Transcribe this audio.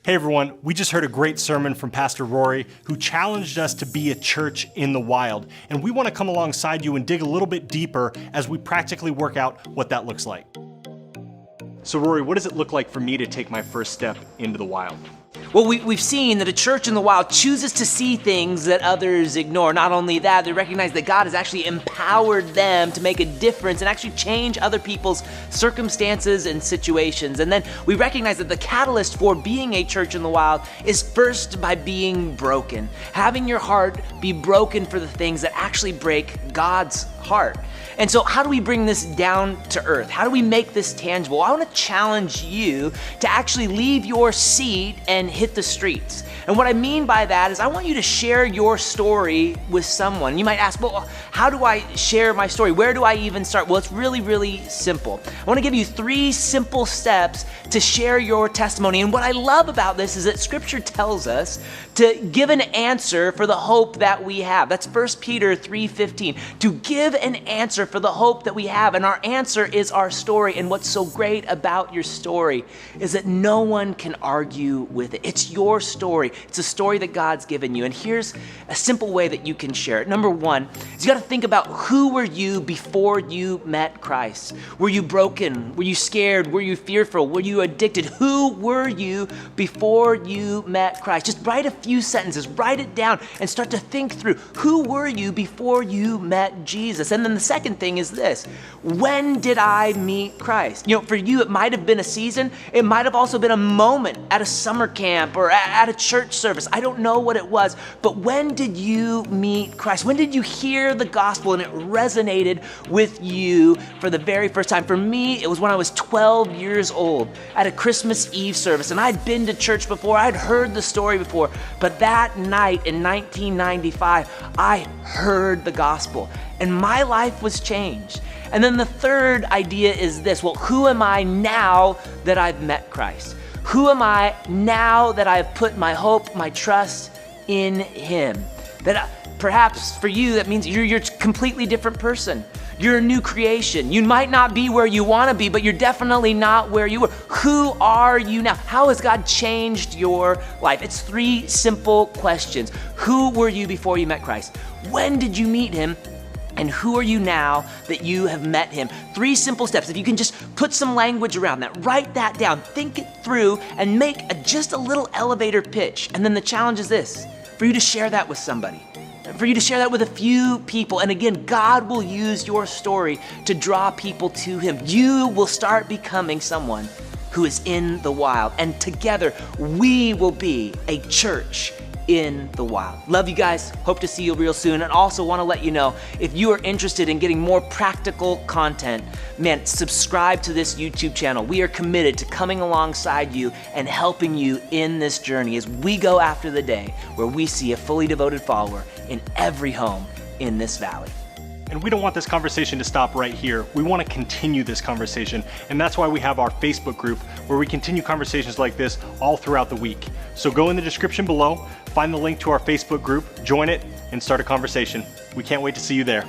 Hey everyone, we just heard a great sermon from Pastor Rory who challenged us to be a church in the wild. And we want to come alongside you and dig a little bit deeper as we practically work out what that looks like. So Rory, what does it look like for me to take my first step into the wild? Well, we've seen that a church in the wild chooses to see things that others ignore. Not only that, they recognize that God has actually empowered them to make a difference and actually change other people's circumstances and situations. And then we recognize that the catalyst for being a church in the wild is first by being broken. Having your heart be broken for the things that actually break God's heart. And so how do we bring this down to earth? How do we make this tangible? I want to challenge you to actually leave your seat and hit the streets. And what I mean by that is I want you to share your story with someone. You might ask, well, how do I share my story? Where do I even start? Well, it's really, really simple. I want to give you 3 simple steps to share your testimony. And what I love about this is that Scripture tells us to give an answer for the hope that we have. That's 1 Peter 3:15, to give an answer for the hope that we have. And our answer is our story. And what's so great about your story is that no one can argue with it. It's your story. It's a story that God's given you. And here's a simple way that you can share it. Number 1 is you got to think about, who were you before you met Christ? Were you broken? Were you scared? Were you fearful? Were you addicted? Who were you before you met Christ? Just write a few sentences, write it down, and start to think through, who were you before you met Jesus? And then the second thing is this: when did I meet Christ? You know, for you, it might have been a season. It might have also been a moment at a summer camp or at a church service. I don't know what it was, but when did you meet Christ? When did you hear the gospel and it resonated with you for the very first time? For me, it was when I was 12 years old at a Christmas Eve service, and I'd been to church before. I'd heard the story before, but that night in 1995, I heard the gospel and my life was changed. And then the third idea is this: well, who am I now that I've met Christ? Who am I now that I've put my hope, my trust in Him? That perhaps for you, that means you're a completely different person. You're a new creation. You might not be where you want to be, but you're definitely not where you were. Who are you now? How has God changed your life? It's 3 simple questions. Who were you before you met Christ? When did you meet Him? And who are you now that you have met Him? 3 simple steps. If you can just put some language around that, write that down, think it through, and make just a little elevator pitch. And then the challenge is this: for you to share that with somebody, for you to share that with a few people. And again, God will use your story to draw people to Him. You will start becoming someone who is in the wild. And together, we will be a church in the wild. Love you guys. Hope to see you real soon. And also want to let you know, if you are interested in getting more practical content, man, subscribe to this YouTube channel. We are committed to coming alongside you and helping you in this journey as we go after the day where we see a fully devoted follower in every home in this valley. And we don't want this conversation to stop right here. We want to continue this conversation. And that's why we have our Facebook group where we continue conversations like this all throughout the week. So go in the description below, find the link to our Facebook group, join it, and start a conversation. We can't wait to see you there.